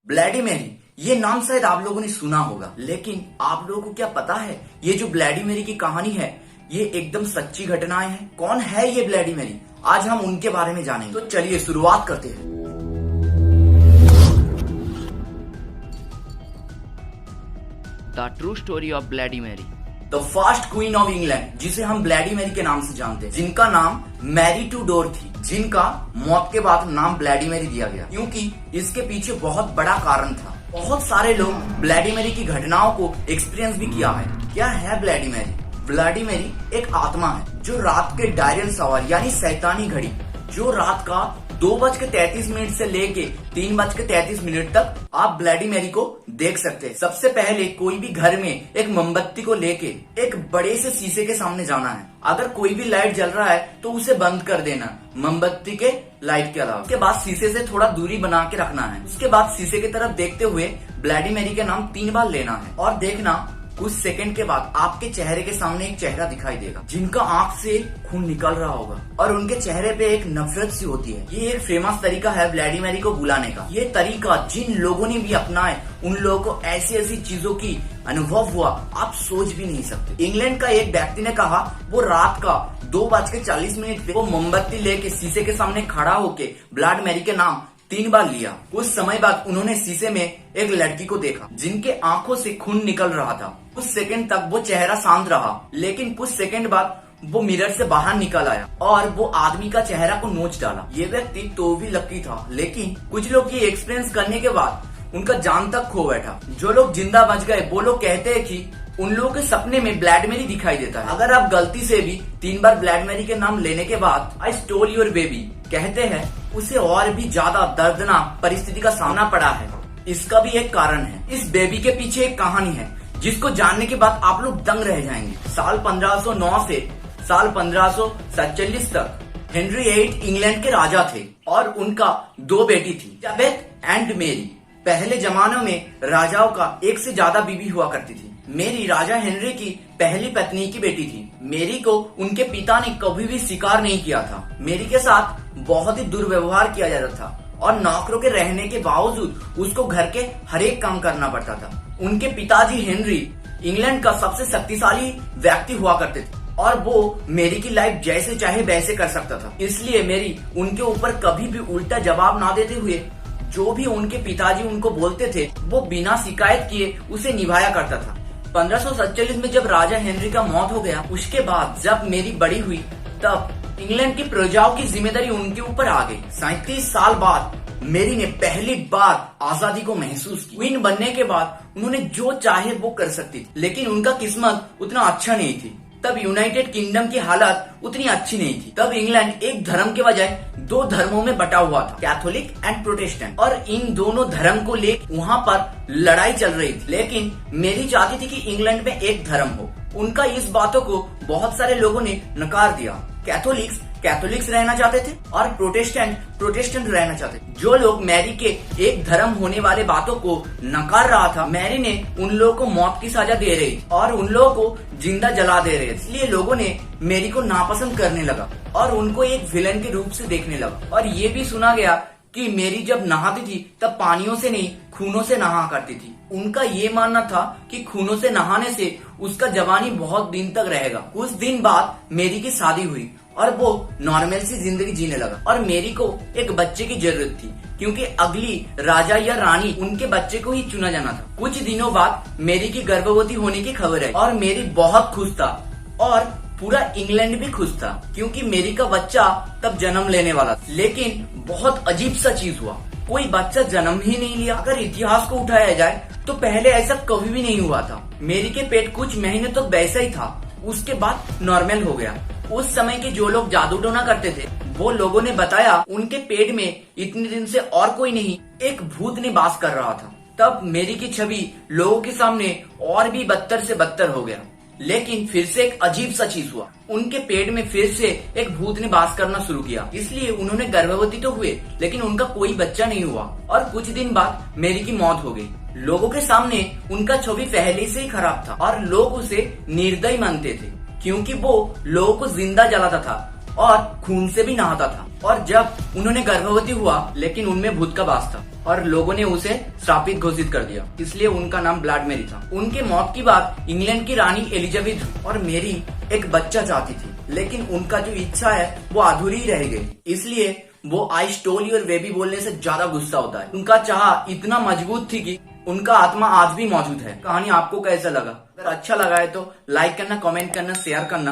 Bloody Mary, ये नाम शायद आप लोगों ने सुना होगा, लेकिन आप लोगों को क्या पता है ये जो ब्लैडी मैरी की कहानी है ये एकदम सच्ची घटनाएं हैं। कौन है ये ब्लैडी मैरी, आज हम उनके बारे में जानेंगे। तो चलिए शुरुआत करते हैं। The true story of bloody Mary. The first queen of England, जिसे हम ब्लैडी मैरी के नाम से जानते हैं, जिनका नाम मैरी टूडोर थी, जिनका मौत के बाद नाम ब्लैडी मैरी दिया गया क्योंकि इसके पीछे बहुत बड़ा कारण था। बहुत सारे लोग ब्लैडी मैरी की घटनाओं को एक्सपीरियंस भी किया है। क्या है ब्लैडी मैरी? ब्लैडी मैरी एक आत्मा है जो रात के डायरल सवार यानी शैतानी घड़ी, जो रात का 2:33 से लेके 3:33 तक आप ब्लैडी मैरी को देख सकते हैं। सबसे पहले कोई भी घर में एक मोमबत्ती को लेके एक बड़े से शीशे के सामने जाना है। अगर कोई भी लाइट जल रहा है तो उसे बंद कर देना, मोमबत्ती के लाइट के अलावा। उसके बाद शीशे से थोड़ा दूरी बना के रखना है। उसके बाद शीशे की तरफ देखते हुए ब्लैडी मैरी का नाम 3 बार लेना है और देखना कुछ सेकंड के बाद आपके चेहरे के सामने एक चेहरा दिखाई देगा जिनका आंख से खून निकल रहा होगा और उनके चेहरे पे एक नफरत सी होती है। ये एक फेमस तरीका है ब्लैडी मैरी को बुलाने का। ये तरीका जिन लोगों ने भी अपनाए उन लोगों को ऐसी ऐसी चीजों की अनुभव हुआ आप सोच भी नहीं सकते। इंग्लैंड का एक व्यक्ति ने कहा वो रात का 2:40 पे वो मोमबत्ती लेके शीशे के सामने खड़ा होके ब्लैडी मैरी के नाम 3 बार लिया। कुछ समय बाद उन्होंने शीशे में एक लड़की को देखा जिनके आंखों से खून निकल रहा था। कुछ सेकंड तक वो चेहरा शांत रहा, लेकिन कुछ सेकंड बाद वो मिरर से बाहर निकल आया और वो आदमी का चेहरा को नोच डाला। ये व्यक्ति तो भी लकी था, लेकिन कुछ लोग ये एक्सपीरियंस करने के बाद उनका जान तक खो बैठा। जो लोग जिंदा बच गए वो लोग कहते हैं कि उन लोगों के सपने में ब्लैडी मैरी दिखाई देता है। अगर आप गलती से भी 3 बार ब्लैडी मैरी के नाम लेने के बाद आई स्टोल योर बेबी कहते हैं, उसे और भी ज्यादा दर्दनाक परिस्थिति का सामना पड़ा है। इसका भी एक कारण है। इस बेबी के पीछे एक कहानी है जिसको जानने के बाद आप लोग दंग रह जाएंगे। साल 1509 से साल 1547 तक हेनरी 8 इंग्लैंड के राजा थे और उनका 2 बेटी थी, एलिजाबेथ एंड मेरी। पहले जमानों में राजाओं का एक से ज्यादा बीवी हुआ करती थी। मेरी राजा हेनरी की पहली पत्नी की बेटी थी। मेरी को उनके पिता ने कभी भी स्वीकार नहीं किया था। मेरी के साथ बहुत ही दुर्व्यवहार किया जाता था और नौकरों के रहने के बावजूद उसको घर के हर एक काम करना पड़ता था। उनके पिताजी हेनरी इंग्लैंड का सबसे शक्तिशाली व्यक्ति हुआ करते थे और वो मेरी की लाइफ जैसे चाहे वैसे कर सकता था। इसलिए मेरी उनके ऊपर कभी भी उल्टा जवाब ना देते हुए जो भी उनके पिताजी उनको बोलते थे वो बिना शिकायत किए उसे निभाया करता था। 1547 में जब राजा हेनरी का मौत हो गया, उसके बाद जब मेरी बड़ी हुई तब इंग्लैंड की प्रजाओं की जिम्मेदारी उनके ऊपर आ गई। 37 साल बाद मेरी ने पहली बार आजादी को महसूस की। क्वीन बनने के बाद उन्होंने जो चाहे वो कर सकती थी, लेकिन उनका किस्मत उतना अच्छा नहीं थी। तब यूनाइटेड किंगडम की हालत उतनी अच्छी नहीं थी। तब इंग्लैंड एक धर्म के बजाय 2 धर्मों में बटा हुआ था, कैथोलिक एंड प्रोटेस्टेंट, और इन दोनों धर्म को लेकर वहाँ पर लड़ाई चल रही थी। लेकिन मेरी चाहती थी कि इंग्लैंड में एक धर्म हो। उनका इस बातों को बहुत सारे लोगों ने नकार दिया। कैथोलिक्स रहना चाहते थे और प्रोटेस्टेंट रहना चाहते थे। जो लोग मैरी के एक धर्म होने वाले बातों को नकार रहा था, मैरी ने उन लोगों को मौत की सजा दे रही और उन लोगों को जिंदा जला दे रहे। इसलिए लोगों ने मेरी को नापसंद करने लगा और उनको एक विलन के रूप से देखने लगा। और ये भी सुना गया कि मेरी जब नहाती थी तब पानियों से नहीं खूनों से नहा करती थी। उनका ये मानना था कि खूनों से नहाने से उसका जवानी बहुत दिन तक रहेगा। कुछ दिन बाद मेरी की शादी हुई और वो नॉर्मल सी जिंदगी जीने लगा और मेरी को एक बच्चे की जरूरत थी क्योंकि अगली राजा या रानी उनके बच्चे को ही चुना जाना था। कुछ दिनों बाद मेरी की गर्भवती होने की खबर है और मेरी बहुत खुश था और पूरा इंग्लैंड भी खुश था क्योंकि मेरी का बच्चा तब जन्म लेने वाला था। लेकिन बहुत अजीब सा चीज हुआ, कोई बच्चा जन्म ही नहीं लिया। अगर इतिहास को उठाया जाए तो पहले ऐसा कभी भी नहीं हुआ था। मेरी के पेट कुछ महीने तक वैसा ही था, उसके बाद नॉर्मल हो गया। उस समय के जो लोग जादू टोना करते थे वो लोगों ने बताया उनके पेट में इतने दिन से और कोई नहीं एक भूत ने वास कर रहा था। तब मेरी की छवि लोगों के सामने और भी बदतर से बदतर हो गया। लेकिन फिर से एक अजीब सा चीज हुआ, उनके पेट में फिर से एक भूत ने वास करना शुरू किया। इसलिए उन्होंने गर्भवती तो हुए लेकिन उनका कोई बच्चा नहीं हुआ और कुछ दिन बाद मेरी की मौत हो गई। लोगों के सामने उनका छवि पहले से ही खराब था और लोग उसे निर्दयी मानते थे क्योंकि वो लोगों को जिंदा जलाता था और खून से भी नहाता था। और जब उन्होंने गर्भवती हुआ लेकिन उनमें भूत का वास था और लोगों ने उसे श्रापित घोषित कर दिया, इसलिए उनका नाम ब्लैडी मेरी था। उनके मौत के बाद इंग्लैंड की रानी एलिजाबेथ और मेरी एक बच्चा चाहती थी, लेकिन उनका जो इच्छा है वो अधूरी रह गई, इसलिए वो आई स्टोल योर बेबी बोलने से ज्यादा गुस्सा होता है। उनका चाह इतना मजबूत थी कि उनका आत्मा आज भी मौजूद है। कहानी आपको कैसा लगा? अगर अच्छा लगा है तो लाइक करना, कमेंट करना, शेयर करना।